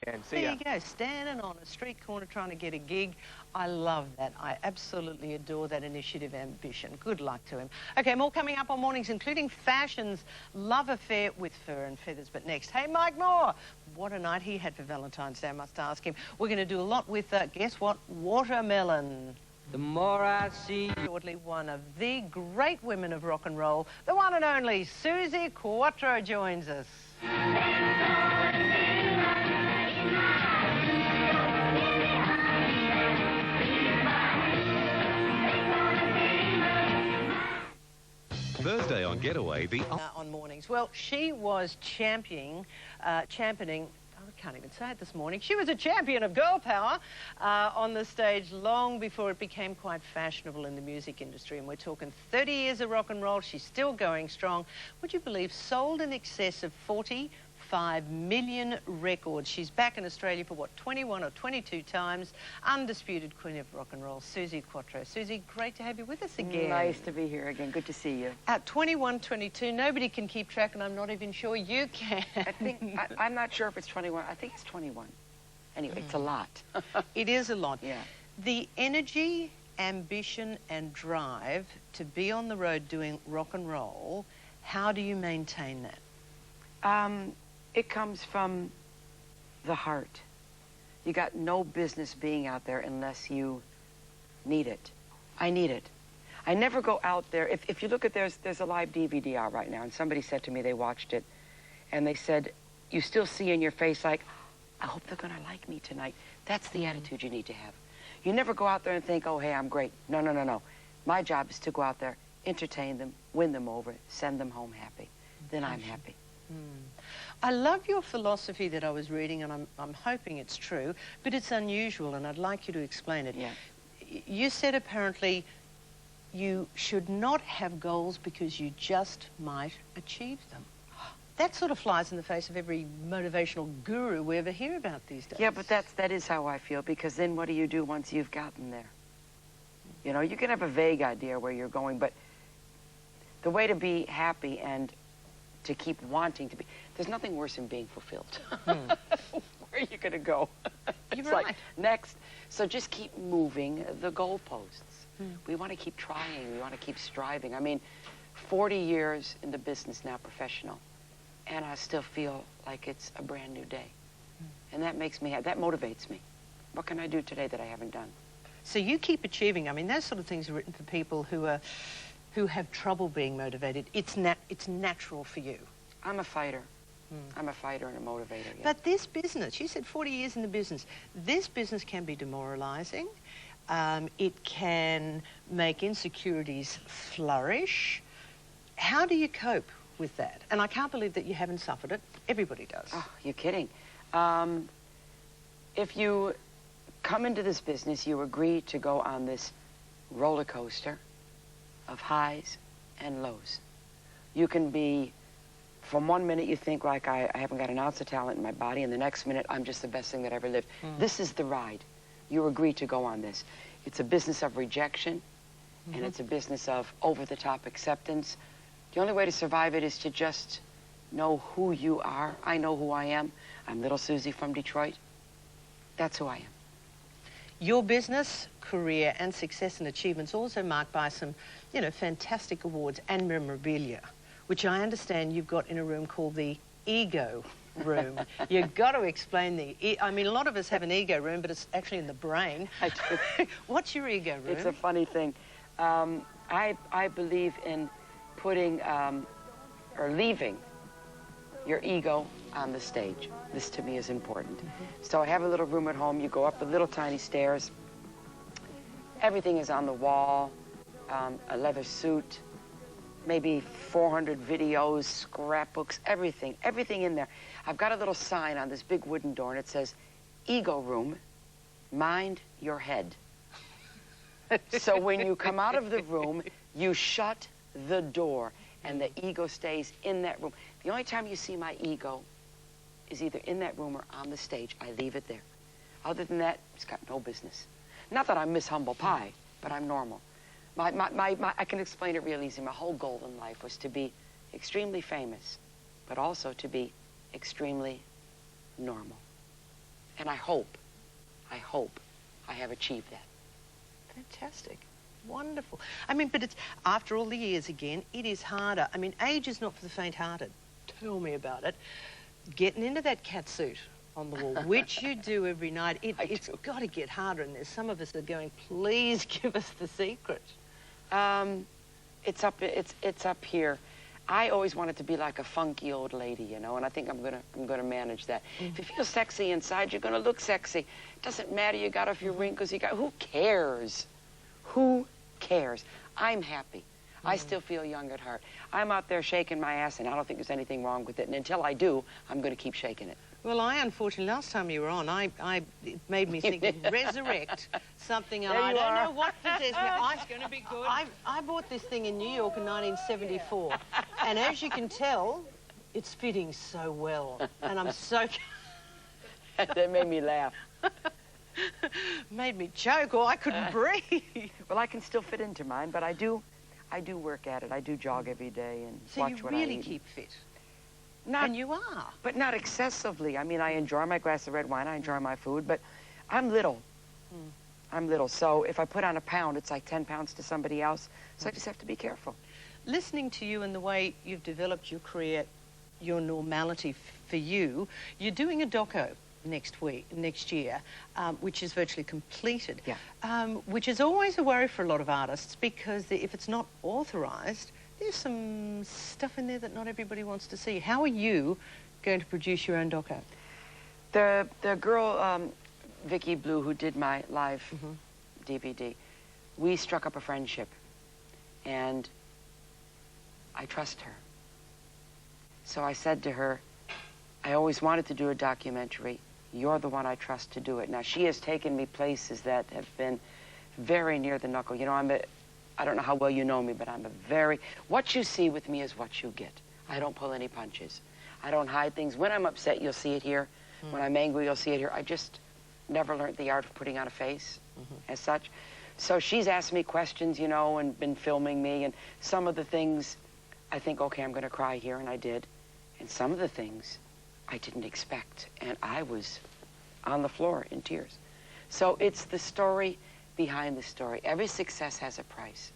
Kerri-Ann. See ya. There you go, standing on a street corner trying to get a gig. I love that. I absolutely adore that initiative ambition. Good luck to him. Okay, more coming up on Mornings, including fashion's love affair with fur and feathers. But next, hey, Mike Moore. What a night he had for Valentine's Day, I must ask him. We're going to do a lot with, guess what, watermelon. The more I see. Shortly, one of the great women of rock and roll, the one and only Suzi Quatro joins us. Thursday on Getaway, on Mornings. Well, she was championing, I can't even say it this morning. She was a champion of girl power on the stage long before it became quite fashionable in the music industry. And we're talking 30 years of rock and roll. She's still going strong. Would you believe sold in excess of 45 million records. She's back in Australia for, what, 21 or 22 times. Undisputed queen of rock and roll, Suzi Quatro. Suzi, great to have you with us again. Nice to be here again. Good to see you. At 21, 22, nobody can keep track, and I'm not even sure you can. I'm not sure if it's 21. I think it's 21. Anyway, it's a lot. It is a lot. Yeah. The energy, ambition, and drive to be on the road doing rock and roll, how do you maintain that? It comes from the heart. You got no business being out there unless you need it. I need it. I never go out there. If you look at, there's a live DVD out right now, and somebody said to me they watched it, and they said, you still see in your face like, I hope they're going to like me tonight. That's the attitude you need to have. You never go out there and think, oh, hey, I'm great. No, no, no, no. My job is to go out there, entertain them, win them over, send them home happy. Then I'm happy. I love your philosophy that I was reading, and I'm hoping it's true, but it's unusual, and I'd like you to explain it. Yeah. You said apparently you should not have goals because you just might achieve them. That sort of flies in the face of every motivational guru we ever hear about these days. Yeah, but that is how I feel, because then what do you do once you've gotten there? You know, you can have a vague idea where you're going, but the way to be happy and to keep wanting to be, there's nothing worse than being fulfilled. Where are you going to go? It's You're right. like, next. So just keep moving the goalposts. We want to keep trying. We want to keep striving. I mean, 40 years in the business now, professional, and I still feel like it's a brand new day. And that makes me, that motivates me. What can I do today that I haven't done? So you keep achieving. I mean, those sort of things are written for people who have trouble being motivated. It's natural for you. I'm a fighter. I'm a fighter and a motivator, yeah. But this business, you said 40 years in the business, this business can be demoralizing. It can make insecurities flourish. How do you cope with that? And I can't believe that you haven't suffered it. Everybody does. Oh, you're kidding. If you come into this business, you agree to go on this roller coaster of highs and lows. You can be, from one minute you think like I haven't got an ounce of talent in my body, and the next minute I'm just the best thing that ever lived. This is the ride. You agree to go on this. It's a business of rejection, and it's a business of over-the-top acceptance. The only way to survive it is to just know who you are. I know who I am. I'm little Suzi from Detroit. That's who I am. Your business, career, and success and achievements also marked by some, you know, fantastic awards and memorabilia, which I understand you've got in a room called the Ego Room. You've got to explain I mean, a lot of us have an ego room, but it's actually in the brain. I do. What's your ego room? It's a funny thing. I believe in putting or leaving your ego on the stage. This to me is important. So I have a little room at home. You go up the little tiny stairs. Everything is on the wall. A leather suit, maybe 400 videos, scrapbooks, everything in there. I've got a little sign on this big wooden door, and it says, Ego Room, mind your head. So when you come out of the room, you shut the door, and the ego stays in that room. The only time you see my ego is either in that room or on the stage. I leave it there. Other than that, it's got no business. Not that I'm Miss Humble Pie, but I'm normal. I can explain it real easy. My whole goal in life was to be extremely famous, but also to be extremely normal. And I hope I have achieved that. Fantastic. Wonderful. I mean, but it's, after all the years again, it is harder. I mean, age is not for the faint-hearted. Tell me about it. Getting into that cat suit on the wall, which you do every night, it's got to get harder, and there's some of us that are going, please give us the secret. It's up here. I always wanted to be like a funky old lady, you know, and I think I'm gonna manage that. If you feel sexy inside, you're gonna look sexy. Doesn't matter you got a few wrinkles, who cares? Who cares? I'm happy. I still feel young at heart. I'm out there shaking my ass, and I don't think there's anything wrong with it. And until I do, I'm gonna keep shaking it. Well, unfortunately, last time you were on, it made me think of resurrect something, and I don't know what possessed me. It's going to be good. I bought this thing in New York in 1974, and as you can tell, it's fitting so well, and I'm so... That made me laugh. Made me choke, or I couldn't breathe. Well, I can still fit into mine, but I do work at it. I do jog every day and watch what I eat. So you really keep fit? And you are. But not excessively. I mean, I enjoy my glass of red wine, I enjoy my food, but I'm little. I'm little, so if I put on a pound, it's like 10 pounds to somebody else, so I just have to be careful. Listening to you and the way you've developed your career, your normality for you, you're doing a doco next year, which is virtually completed, which is always a worry for a lot of artists, because if it's not authorised, there's some stuff in there that not everybody wants to see. How are you going to produce your own doco? The girl, Vicky Blue, who did my live DVD, we struck up a friendship, and I trust her. So I said to her, I always wanted to do a documentary. You're the one I trust to do it. Now, she has taken me places that have been very near the knuckle. You know, I don't know how well you know me, but what you see with me is what you get. I don't pull any punches. I don't hide things. When I'm upset, you'll see it here. When I'm angry, you'll see it here. I just never learned the art of putting on a face as such. So she's asked me questions, you know, and been filming me, and some of the things I think, okay, I'm gonna cry here, and I did. And some of the things I didn't expect, and I was on the floor in tears. So it's the story behind the story. Every success has a price,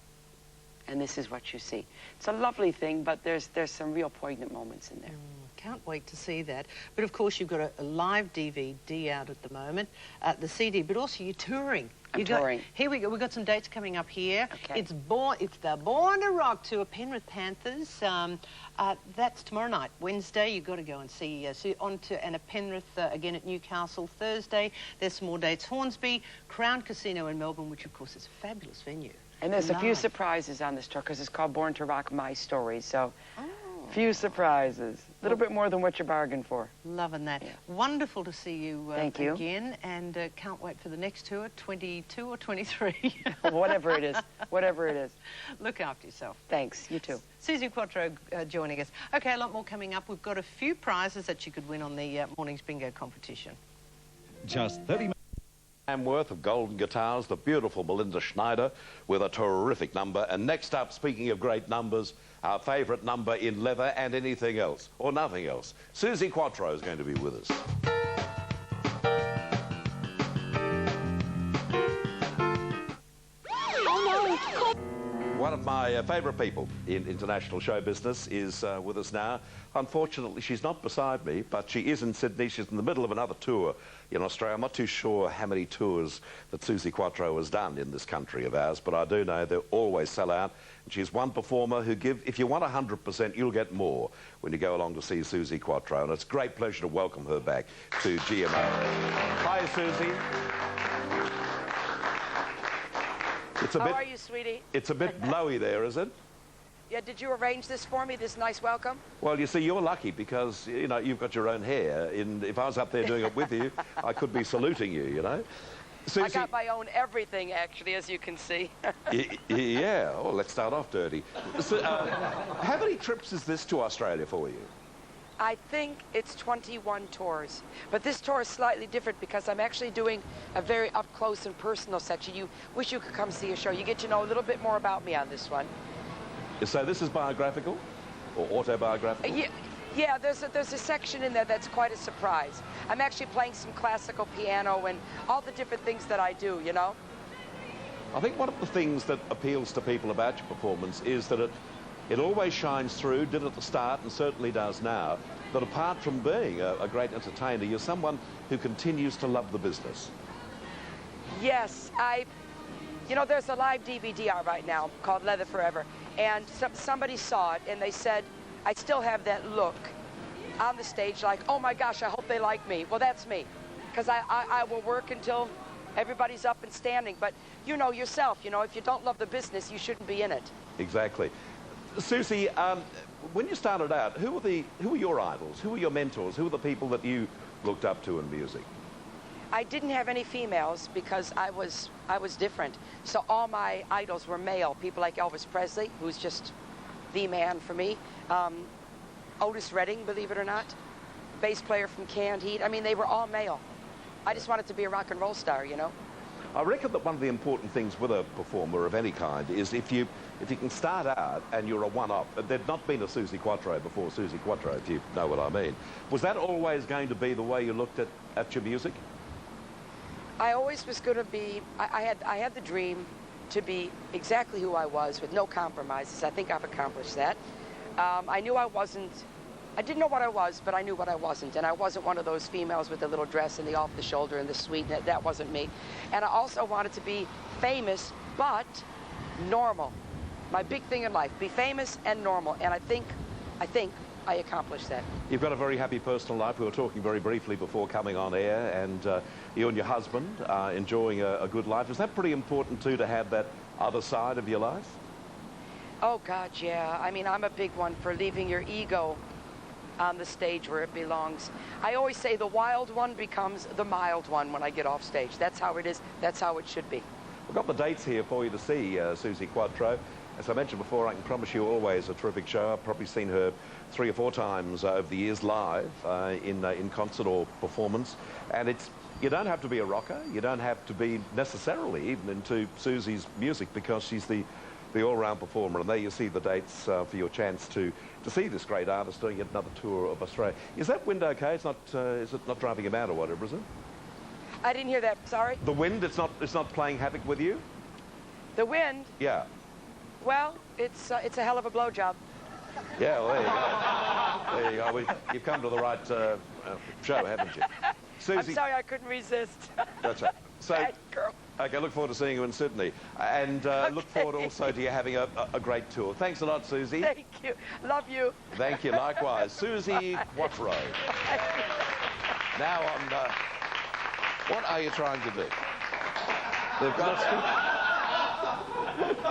and this is what you see. It's a lovely thing, but there's some real poignant moments in there. Can't wait to see that. But of course, you've got a live DVD out at the moment, the CD, but also you're touring. I'm touring. Here we go. We've got some dates coming up here. Okay. It's the Born to Rock tour, Penrith Panthers. That's tomorrow night. Wednesday, you've got to go and see and at Penrith again at Newcastle. Thursday, there's some more dates. Hornsby, Crown Casino in Melbourne, which of course is a fabulous venue. And there's a few surprises on this tour, because it's called Born to Rock My Story. So, few surprises. A little bit more than what you bargained for. Loving that. Yeah. Wonderful to see you, Thank you again, and can't wait for the next tour, 22 or 23. Whatever it is. Whatever it is. Look after yourself. Thanks. You too. Suzi Quatro joining us. Okay, a lot more coming up. We've got a few prizes that you could win on the morning's bingo competition. Just 30 minutes. Worth of golden guitars, the beautiful Belinda Schneider with a terrific number. And next up, speaking of great numbers, our favourite number in leather and anything else, or nothing else. Suzi Quatro is going to be with us. One of my favourite people in international show business is with us now. Unfortunately, she's not beside me, but she is in Sydney. She's in the middle of another tour in Australia. I'm not too sure how many tours that Suzi Quatro has done in this country of ours, but I do know they always sell out. And she's one performer who if you want 100%, you'll get more when you go along to see Suzi Quatro. And it's a great pleasure to welcome her back to GMO. Hi, Suzi. How are you, sweetie? It's a bit blowy there, is it? Yeah, did you arrange this for me, this nice welcome? Well, you see, you're lucky because, you know, you've got your own hair. If I was up there doing it with you, I could be saluting you, you know. Suzi, I got my own everything, actually, as you can see. Yeah, well, let's start off dirty. So, how many trips is this to Australia for you? I think it's 21 tours. But this tour is slightly different because I'm actually doing a very up-close and personal section. You wish you could come see a show. You get to know a little bit more about me on this one. So this is biographical or autobiographical? Yeah, Yeah, there's a section in there that's quite a surprise. I'm actually playing some classical piano and all the different things that I do, you know? I think one of the things that appeals to people about your performance is that it always shines through, did at the start and certainly does now, that apart from being a great entertainer, you're someone who continues to love the business. Yes, you know, there's a live DVD out right now called Leather Forever, and somebody saw it and they said, I still have that look on the stage like, oh my gosh, I hope they like me. Well, that's me, because I will work until everybody's up and standing. But you know yourself, you know, if you don't love the business, you shouldn't be in it. Exactly. Suzi, when you started out, who were your idols? Who were your mentors? Who were the people that you looked up to in music? I didn't have any females because I was different. So all my idols were male. People like Elvis Presley, who's just the man for me. Otis Redding, believe it or not. Bass player from Canned Heat. I mean, they were all male. I just wanted to be a rock and roll star, you know? I reckon that one of the important things with a performer of any kind is if you can start out and you're a one-up, there'd not been a Suzi Quatro before Suzi Quatro, if you know what I mean. Was that always going to be the way you looked at your music? I always was going to be, I had the dream to be exactly who I was with no compromises. I think I've accomplished that. I knew I didn't know what I was, but I knew what I wasn't. And I wasn't one of those females with the little dress and the off the shoulder and the sweet. That wasn't me. And I also wanted to be famous, but normal. My big thing in life, be famous and normal. And I think I accomplished that. You've got a very happy personal life. We were talking very briefly before coming on air, and you and your husband are enjoying a good life. Is that pretty important too, to have that other side of your life? Oh God, yeah. I mean, I'm a big one for leaving your ego on the stage where it belongs. I always say the wild one becomes the mild one when I get off stage. That's how it is. That's how it should be. We've got the dates here for you to see Suzi Quatro. As I mentioned before, I can promise you always a terrific show. I've probably seen her 3 or 4 times over the years live in concert or performance. And you don't have to be a rocker. You don't have to be necessarily even into Suzi's music, because she's the all-round performer. And there you see the dates for your chance to see this great artist doing yet another tour of Australia. Is that wind okay? It's not, is it not driving him out or whatever, is it? I didn't hear that, sorry. The wind, it's not playing havoc with you? The wind? Yeah. Well, it's a hell of a blowjob. Yeah, well, there you go. There you go. You've come to the right show, haven't you? Suzi, I'm sorry, I couldn't resist. That's right. So, Bad girl. Okay, look forward to seeing you in Sydney. And look forward also to you having a great tour. Thanks a lot, Suzi. Thank you. Love you. Thank you, likewise. Suzi Quatro. Now on, what are you trying to do?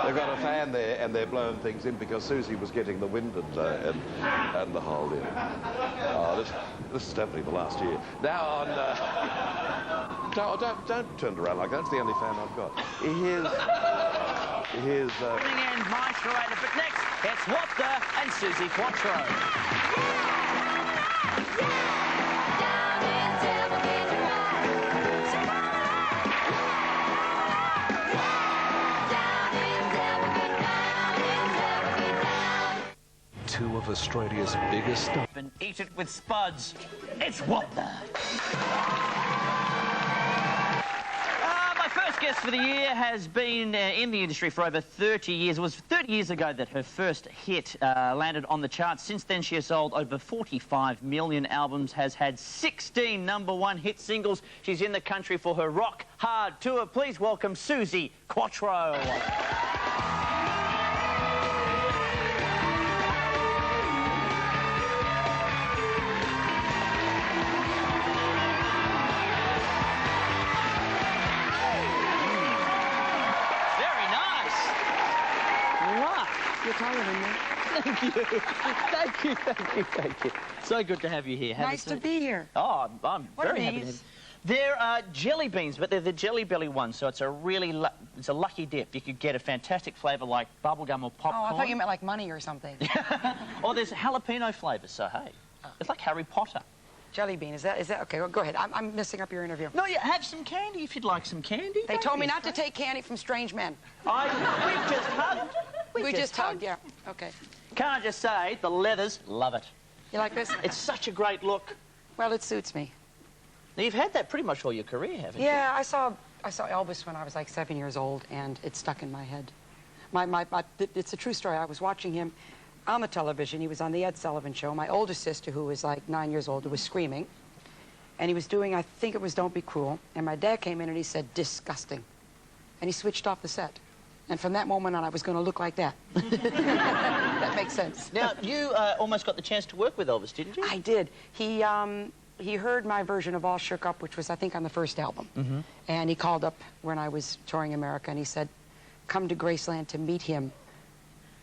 They've got a fan there, and they're blowing things in because Suzi was getting the wind and the whole deal. Oh, this is definitely the last year. Now on, don't turn around like that. That's the only fan I've got. Here's Bring in Maestro, but next it's Wapta and Suzi Quatro. Two of Australia's biggest stars. And eat it with spuds. It's Wapta. My first guest for the year has been in the industry for over 30 years. It was 30 years ago that her first hit landed on the charts. Since then, she has sold over 45 million albums, has had 16 #1 hit singles. She's in the country for her Rock Hard tour. Please welcome Suzi Quatro. You're taller than me. Thank you. So good to have you here. Nice to be here. Oh, I'm What very are happy to have these? you. They're jelly beans, but they're the Jelly Belly ones, so it's a really it's a lucky dip. You could get a fantastic flavour like bubblegum or popcorn. Oh, I thought you meant like money or something. Or there's jalapeno flavours, so hey, it's like Harry Potter. Jelly bean, is that okay? Well, go ahead. I'm messing up your interview. No, you have some candy if you'd like some candy. They Don't told me be not to afraid. take candy from strange men. We've just hugged. We just hugged, yeah. Okay. Can I just say, the Leathers love it. You like this? It's such a great look. Well, it suits me. Now, you've had that pretty much all your career, haven't you? Yeah, I saw Elvis when I was like 7 years old, and it stuck in my head. It's a true story. I was watching him on the television. He was on the Ed Sullivan Show. My older sister, who was like 9 years old, was screaming. And he was doing, I think it was Don't Be Cruel. And my dad came in and he said, disgusting. And he switched off the set. And from that moment on, I was going to look like that. That makes sense. Now, you almost got the chance to work with Elvis, didn't you? I did. He heard my version of All Shook Up, which was, I think, on the first album. Mm-hmm. And he called up when I was touring America, and he said, come to Graceland to meet him.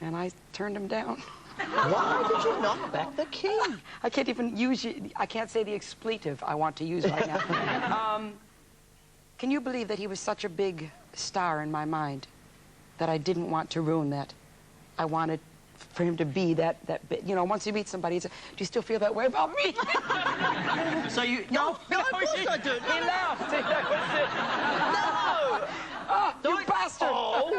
And I turned him down. Why did you knock back the key? I can't even use I can't say the expletive I want to use right now. Can you believe that he was such a big star in my mind that I didn't want to ruin that? I wanted for him to be that bit. You know, once you meet somebody, it's, do you still feel that way about me? So you... No, of course I do. He laughed. That was it. No! Oh, you bastard! Oh.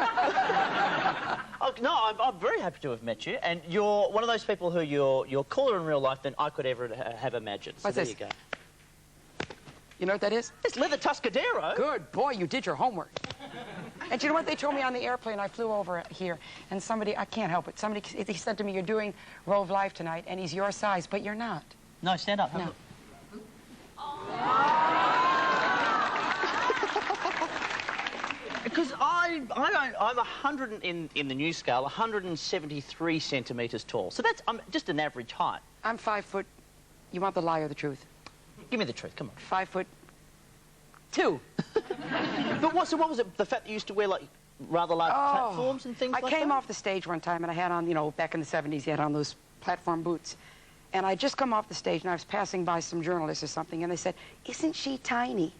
Oh, no, I'm very happy to have met you, and you're one of those people who you're cooler in real life than I could ever have imagined. So What's there this? you go. You know what that is? It's leather Tuscadero. Good boy, you did your homework. And you know what they told me on the airplane? I flew over here, and somebody, I can't help it, somebody, he said to me, you're doing rRove Live tonight, and he's your size, but you're not. No, stand up. No. Because I'm 100 in the new scale, 173 centimetres tall. So that's just an average height. I'm 5 foot. You want the lie or the truth? Give me the truth, come on. 5'2". But so what was it? The fact that you used to wear like rather large platforms and things like that? I came off the stage one time and I had on, you know, back in the 70s, you had on those platform boots. And I just come off the stage and I was passing by some journalists or something and they said, isn't she tiny?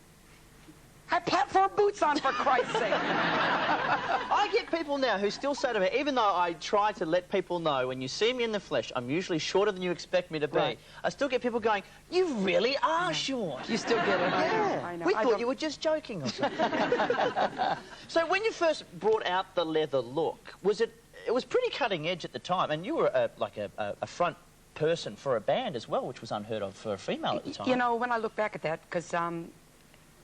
I had platform boots on, for Christ's sake. I get people now who still say to me, even though I try to let people know when you see me in the flesh, I'm usually shorter than you expect me to be. Right. I still get people going, you really are short. You still get it. Yeah. I know. We thought you were just joking or something. So when you first brought out the leather look, it was pretty cutting edge at the time, and you were like a front person for a band as well, which was unheard of for a female at the time. You know, when I look back at that, because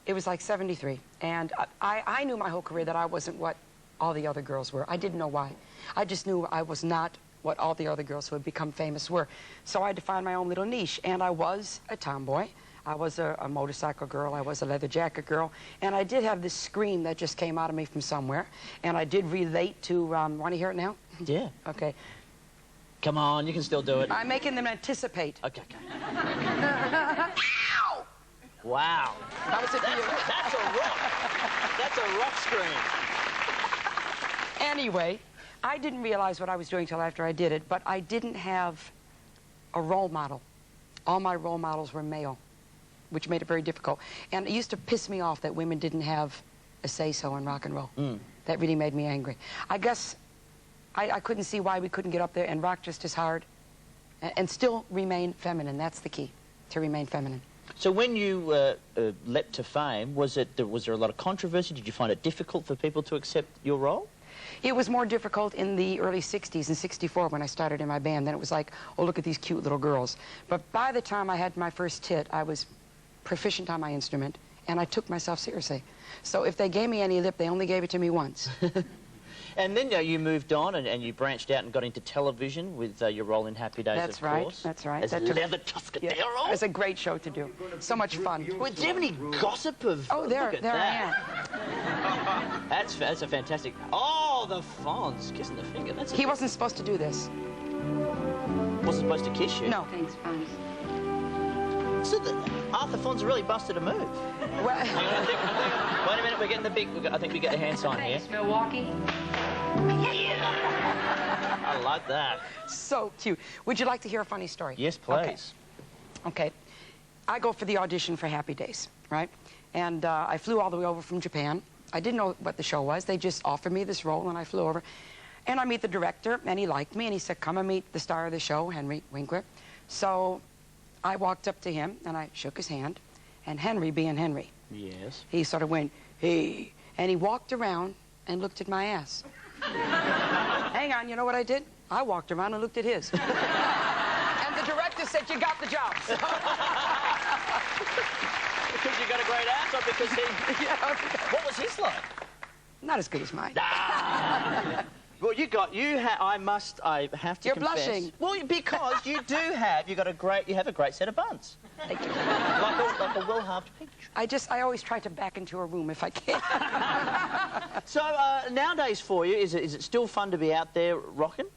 it was like 73, and I knew my whole career that I wasn't what all the other girls were. I didn't know why. I just knew I was not what all the other girls who had become famous were. So I had to find my own little niche, and I was a tomboy. I was a motorcycle girl. I was a leather jacket girl, and I did have this scream that just came out of me from somewhere, and I did relate to, want to hear it now? Yeah. Okay. Come on, you can still do it. I'm making them anticipate. Okay. Wow. How was it for you? That's a rock. That's a rock scream. Anyway, I didn't realize what I was doing till after I did it, but I didn't have a role model. All my role models were male, which made it very difficult. And it used to piss me off that women didn't have a say-so in rock and roll. That really made me angry. I guess I couldn't see why we couldn't get up there and rock just as hard and still remain feminine. That's the key, to remain feminine. So when you leapt to fame, was there a lot of controversy? Did you find it difficult for people to accept your role? It was more difficult in the early 60s, in 64, when I started in my band. Then it was like, oh, look at these cute little girls. But by the time I had my first hit, I was proficient on my instrument, and I took myself seriously. So if they gave me any lip, they only gave it to me once. And then you moved on and you branched out and got into television with your role in Happy Days, That's of right, course. that's right. As That took- Leather Tuscadero. Yeah, it was a great show to do. So much fun. Well, do you have any gossip of... Oh, there Look at I that. am. That's a fantastic... Oh, the Fonz kissing the finger. That's He wasn't supposed to do this. wasn't supposed to kiss you. No. Thanks, Fonz. So Arthur Fonz really busted a move. Well, Wait a minute, we're getting the big... I think we get the hand sign here. Thanks, Milwaukee. I like that. so cute. Would you like to hear a funny story? Yes, please. Okay. I go for the audition for Happy Days, right? And I flew all the way over from Japan. I didn't know what the show was. They just offered me this role, and I flew over. And I meet the director, and he liked me, and he said, come and meet the star of the show, Henry Winkler. So I walked up to him, and I shook his hand. And Henry, being Henry, Yes. he sort of went, hey. And he walked around and looked at my ass. Hang on, you know what I did? I walked around and looked at his. And the director just said you got the job. So. Because you got a great ass, or because he... What was his like? Not as good as mine. Well, I have to You're confess. blushing. Well, because you have a great set of buns. Thank you. like a well-halved peach. I always try to back into a room if I can. So, nowadays for you, is it still fun to be out there rocking?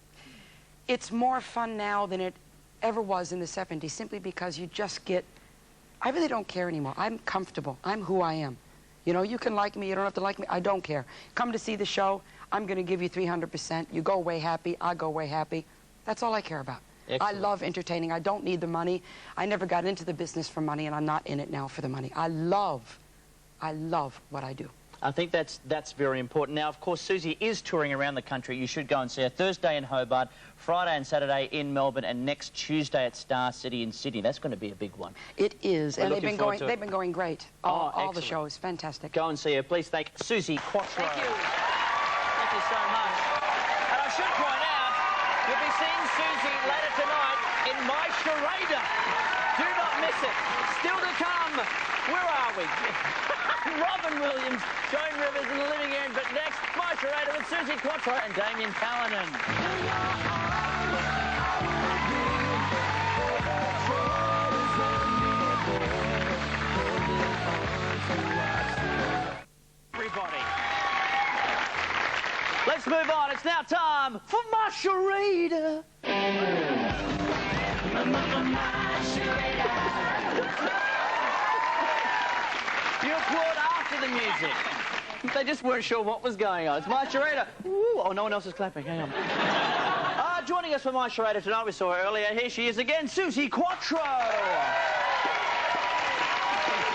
It's more fun now than it ever was in the 70s, simply because you just get... I really don't care anymore. I'm comfortable. I'm who I am. You know, you can like me, you don't have to like me. I don't care. Come to see the show. I'm going to give you 300%. You go away happy. I go away happy. That's all I care about. Excellent. I love entertaining. I don't need the money. I never got into the business for money, and I'm not in it now for the money. I love what I do. I think that's very important. Now, of course, Suzi is touring around the country. You should go and see her Thursday in Hobart, Friday and Saturday in Melbourne, and next Tuesday at Star City in Sydney. That's going to be a big one. It is, and they've been going great. All the excellent. shows, fantastic. Go and see her. Please thank Suzi Quatro. Thank you. Thank you so much. And I should point out, you'll be seeing Suzi later tonight in My Charade. Do not miss it. Still to come. Where are we? Robin Williams, Joan Rivers in the living end, but next, My Charade with Suzi Quatro and Damien Callanan. Everybody. Let's move on. It's now time for My Charade. You applaud after the music. They just weren't sure what was going on. It's My Charade. Ooh, oh, no one else is clapping. Hang on. Joining us for My Charade tonight, we saw her earlier. Here she is again, Suzi Quatro.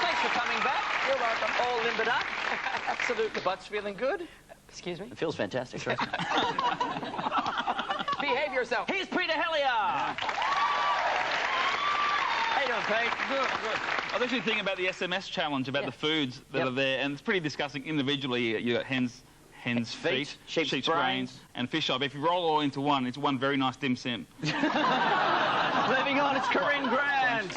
Thanks for coming back. You're welcome. All limbered up. Absolutely. The butt's feeling good? Excuse me? It feels fantastic, right? Behave yourself. Here's Peter Hellier. How you doing, Pete? Good. I was actually thinking about the SMS challenge, about the foods that are there, and it's pretty disgusting individually. You got hen's feet, sheep's brains, and fish eye. If you roll all into one, it's one very nice dim sim. Moving on, it's Corinne Grant.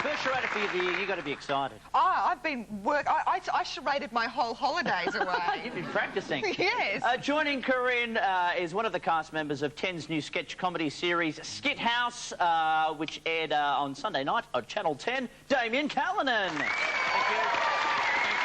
First charade for you of the year, you got to be excited. I've been I charaded my whole holidays away. You've been practicing. Yes. Joining Corinne is one of the cast members of 10's new sketch comedy series, Skit House, which aired on Sunday night on Channel 10. Damien Callanan. Thank you.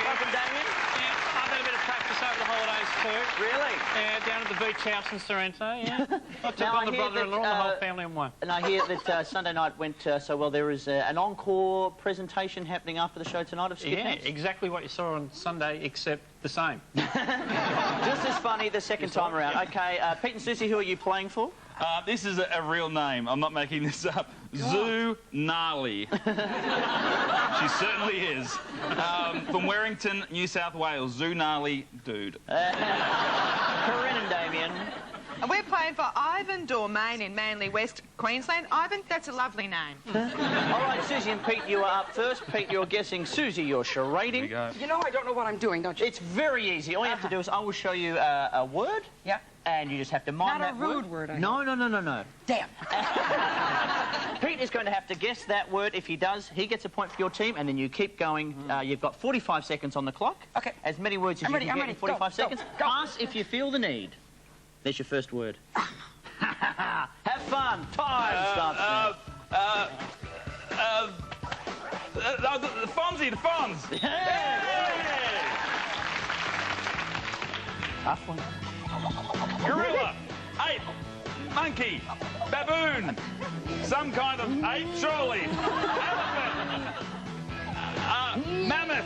Welcome, Damien. Yeah, I've had a bit of practice over the holidays too. Really? Yeah, down at the beach house in Sorrento, yeah. I took on the brother-in-law and the whole family in one. And I hear that Sunday night went so well. There is an encore presentation happening after the show tonight of Skit House. Yeah, exactly what you saw on Sunday, except the same. Just as funny the second time around. Okay, Pete and Suzi, who are you playing for? This is a real name. I'm not making this up. Zoo Gnarly. She certainly is. From Warrington, New South Wales. Zoo Gnarly dude. Corinne and Damien. And we're playing for Ivan Dormain in Manly West, Queensland. Ivan, that's a lovely name. All right, Suzi and Pete, you are up first. Pete, you're guessing. Suzi, you're charading. You know I don't know what I'm doing, don't you? It's very easy. All you have to do is I will show you a word. Yeah. And you just have to mind that word. Not a rude word, I No. Damn. Pete is going to have to guess that word. If he does, he gets a point for your team, and then you keep going. You've got 45 seconds on the clock. Okay. As many words as you can get in 45 seconds. Go. Pass if you feel the need. There's your first word. Have fun. Time starts now. The Fonzie, the Fonz. Tough one. Gorilla. Ape. Monkey. Baboon. Some kind of ape, surely. Elephant. Mammoth.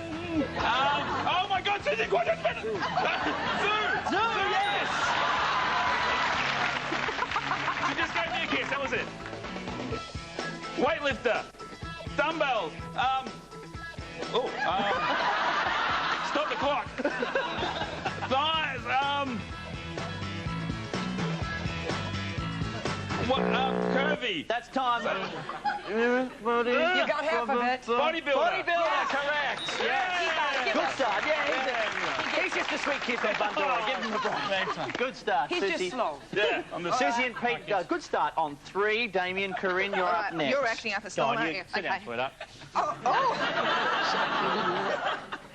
Oh my God, Suzi Quatro. Zoo, yes. She just gave me a kiss, that was it. Weightlifter. Dumbbells. Stop the clock. Thighs. Curvy. That's time. You got half of it. Bodybuilder. Bodybuilder, correct. Yeah. Good start. Yeah, just a sweet kid from Bundoora. Give him a break. Good start, He's Suzi. just slow. Yeah. Suzi and Pete, good start on 3. Damien, Kerri-Ann, you're up next. You're acting up a storm, aren't you? Sit down, sweetheart. Oh.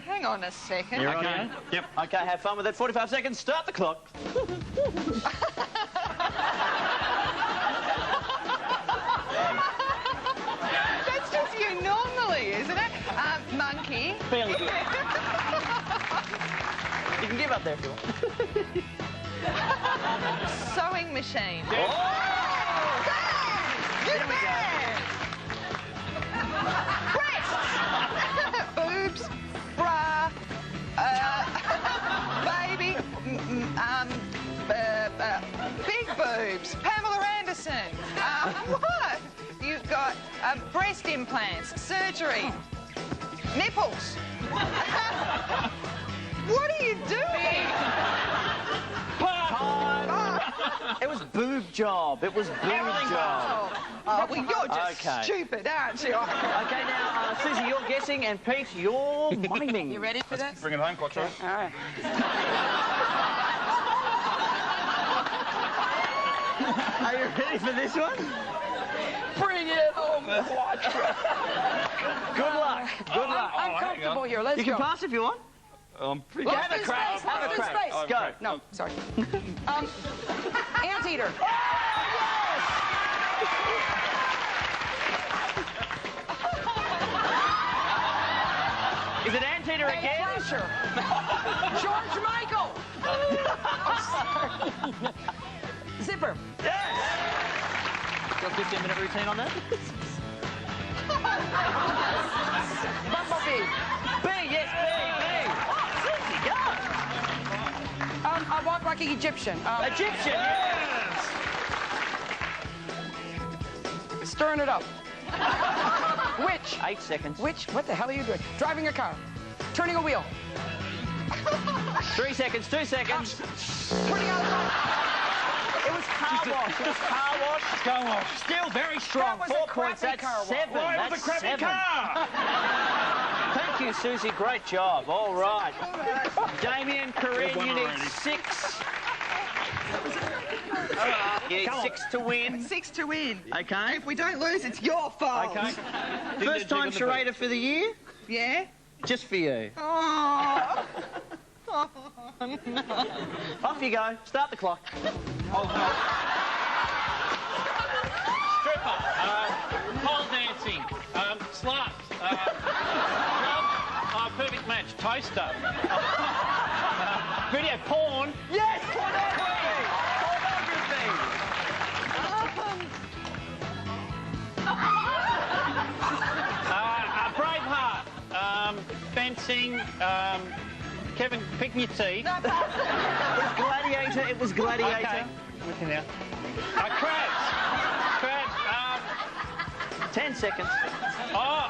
Hang on a second. You're okay. Yep. Okay, have fun with it. 45 seconds. Start the clock. That's just you normally, isn't it? Monkey. Fairly good. You can give up there if you want. Sewing machine. Oh! Good man! Breasts! Boobs. Bra. Baby. Big boobs. Pamela Anderson. What? You've got breast implants. Surgery. Nipples. What are you doing? It was boob job. It was boob job. Oh, well, you're just Okay. stupid, aren't you? Okay, now, Suzi, you're guessing, and Pete, you're miming. You ready for this? Bring it home, Quattro. All right. Are you ready for this one? Bring it home, Quattro. Good luck. Good luck. I'm comfortable here. Let's You go. can pass if you want. I'm pretty Let's Have do a crack. space. Have a Let's do crack. space. Go. No, sorry. Anteater. Is it Anteater again? Pressure. George Michael. I'm sorry. Zipper. Yes. Got a 15-minute routine on that? Bumblebee. B, yes, B. Suzi, go. I walk like an Egyptian. Egyptian, yes. Stirring it up. Witch. 8 seconds. Witch. What the hell are you doing? Driving a car. Turning a wheel. 3 seconds, 2 seconds. Turning out a car. It was car wash. It was car wash. Car wash. Still very strong. That was 4 a points. crappy That's car wash. 7. Why was That's a crappy 7. car? Thank you, Suzi. Great job. All right. Damien, Kerri-Ann, Won you need already. 6. You need 6 to win. 6 to win. Okay. If we don't lose, it's your fault. Okay. First time charade for the year? Yeah? Just for you. Oh. Oh, no. Off you go. Start the clock. Stripper. Pole dancing. Sluts. Perfect match. Toaster. Video porn. Yes! Pornography! Braveheart. Fencing. Kevin, picking your teeth. It was Gladiator. It was Gladiator. Okay. Looking out. Crabs. Crabs. 10 seconds. Oh,